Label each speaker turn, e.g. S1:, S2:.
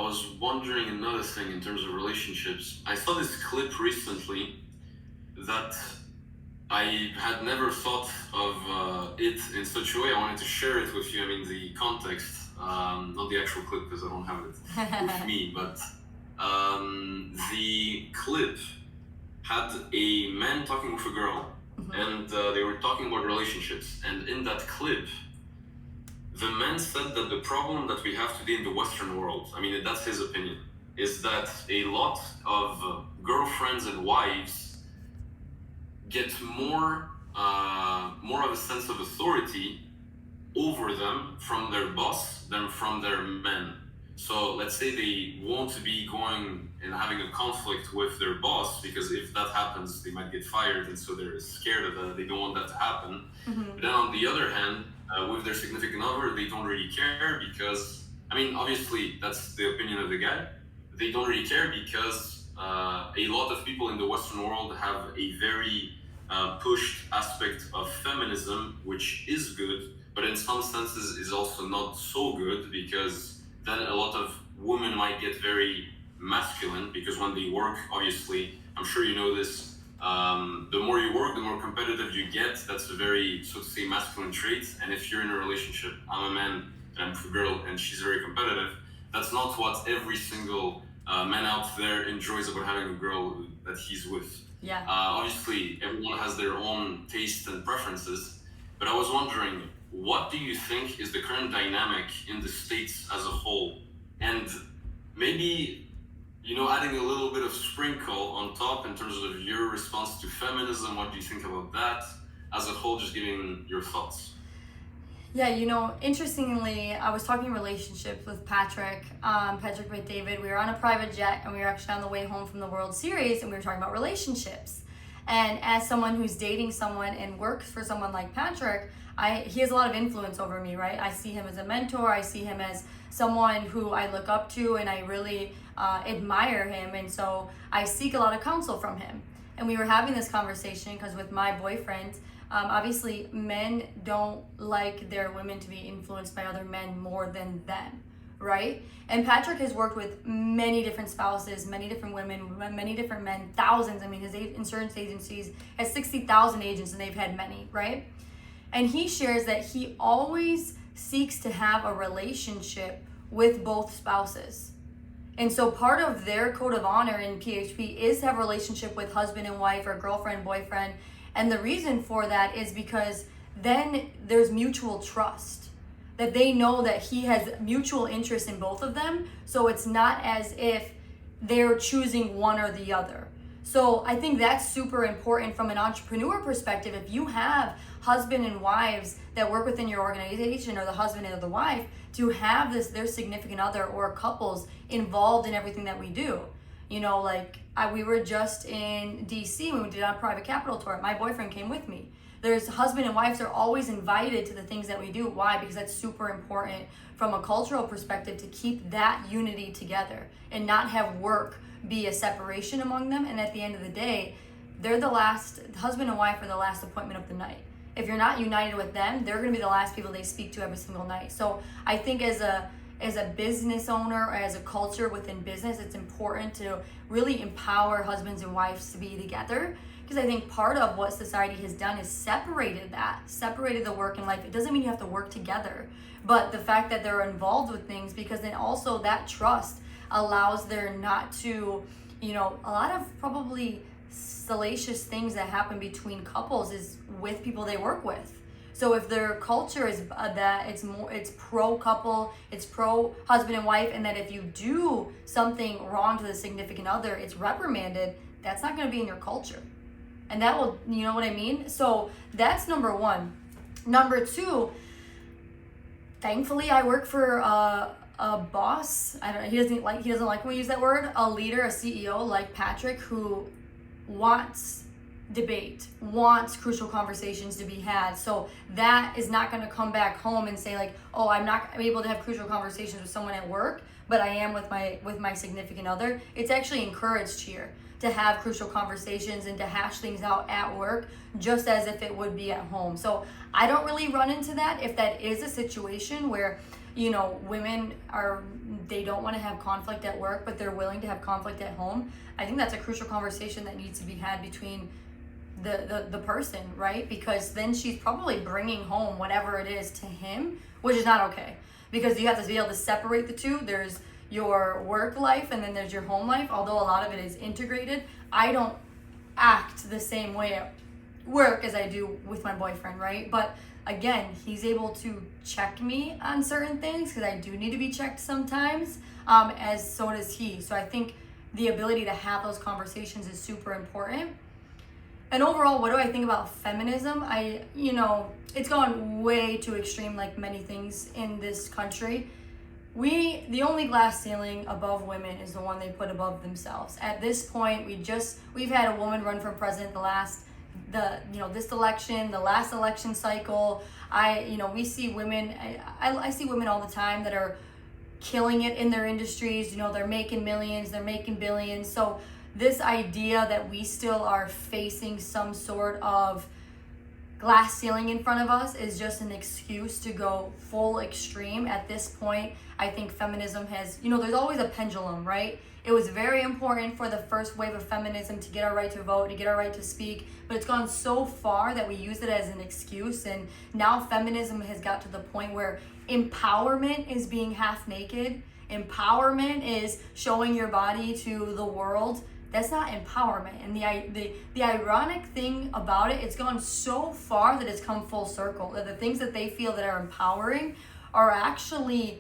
S1: was wondering another thing in terms of relationships. I saw this clip recently that I had never thought of it in such a way. I wanted to share it with you. I mean, the context, not the actual clip because I don't have it with me, but the clip had a man talking with a girl, and they were talking about relationships. And in that clip, the man said that the problem that we have today in the Western world, I mean, that's his opinion, is that a lot of girlfriends and wives get more of a sense of authority over them from their boss than from their men. So let's say they won't be going and having a conflict with their boss, because if that happens, they might get fired, and so they're scared of that. They don't want that to happen. But then on the other hand, with their significant other, they don't really care because, I mean, obviously that's the opinion of the guy. They don't really care because a lot of people in the Western world have a very pushed aspect of feminism, which is good, but in some senses is also not so good, because then a lot of women might get very masculine, because when they work, obviously, I'm sure you know this, the more you work, the more competitive you get. That's a very, so to say, masculine trait. And if you're in a relationship, I'm a man and I'm a girl and she's very competitive, that's not what every single man out there enjoys about having a girl that he's with.
S2: Yeah.
S1: Obviously, everyone has their own tastes and preferences, but I was wondering, what do you think is the current dynamic in the States as a whole? And maybe, adding a little bit of sprinkle on top in terms of your response to feminism, what do you think about that as a whole, just giving your thoughts?
S2: Yeah, interestingly, I was talking relationships with Patrick with David. We were on a private jet, and we were actually on the way home from the World Series, and we were talking about relationships. And as someone who's dating someone and works for someone like Patrick, he has a lot of influence over me, right? I see him as a mentor. I see him as someone who I look up to, and I really admire him. And so I seek a lot of counsel from him. And we were having this conversation because with my boyfriend, obviously men don't like their women to be influenced by other men more than them, right? And Patrick has worked with many different spouses, many different women, many different men, thousands. I mean, his insurance agencies has 60,000 agents, and they've had many, right? And he shares that he always seeks to have a relationship with both spouses. And so part of their code of honor in PHP is to have a relationship with husband and wife, or girlfriend, boyfriend. And the reason for that is because then there's mutual trust, that they know that he has mutual interest in both of them. So it's not as if they're choosing one or the other. So I think that's super important from an entrepreneur perspective. If you have husband and wives that work within your organization, or the husband and the wife, to have their significant other or couples involved in everything that we do. We were just in DC when we did our private capital tour. My boyfriend came with me. There's husband and wives are always invited to the things that we do. Why? Because that's super important from a cultural perspective, to keep that unity together and not have work be a separation among them. And at the end of the day, husband and wife are the last appointment of the night. If you're not united with them, they're going to be the last people they speak to every single night. So I think as a business owner, or as a culture within business, it's important to really empower husbands and wives to be together. Because I think part of what society has done is separated the work and life. It doesn't mean you have to work together, but the fact that they're involved with things, because then also that trust allows there not to, a lot of probably salacious things that happen between couples is with people they work with. So if their culture is that it's pro couple, it's pro husband and wife, and that if you do something wrong to the significant other, it's reprimanded, that's not going to be in your culture. And that will, you know what I mean? So that's number one. Number two, thankfully I work for a boss. He doesn't like when we use that word. A leader, a CEO like Patrick, who wants debate, wants crucial conversations to be had. So that is not going to come back home and say like, oh, I'm not able to have crucial conversations with someone at work, but I am with my significant other. It's actually encouraged here to have crucial conversations and to hash things out at work, just as if it would be at home. So I don't really run into that. If that is a situation where women they don't want to have conflict at work, but they're willing to have conflict at home. I think that's a crucial conversation that needs to be had between the person, right? Because then she's probably bringing home whatever it is to him, which is not okay, because you have to be able to separate the two. There's your work life and then there's your home life, although a lot of it is integrated. I don't act the same way at work as I do with my boyfriend, right? But again, he's able to check me on certain things because I do need to be checked sometimes, as so does he. So I think the ability to have those conversations is super important. And overall, what do I think about feminism? It's gone way too extreme, like many things in this country. The only glass ceiling above women is the one they put above themselves. At this point, we've had a woman run for president this election, the last election cycle. We see women, I see women all the time that are killing it in their industries. They're making millions, they're making billions. So this idea that we still are facing some sort of glass ceiling in front of us is just an excuse to go full extreme. At this point, I think feminism has, there's always a pendulum, right? It was very important for the first wave of feminism to get our right to vote, to get our right to speak, but it's gone so far that we use it as an excuse. And now feminism has got to the point where empowerment is being half naked. Empowerment is showing your body to the world. That's not empowerment. And the ironic thing about it, it's gone so far that it's come full circle. That the things that they feel that are empowering are actually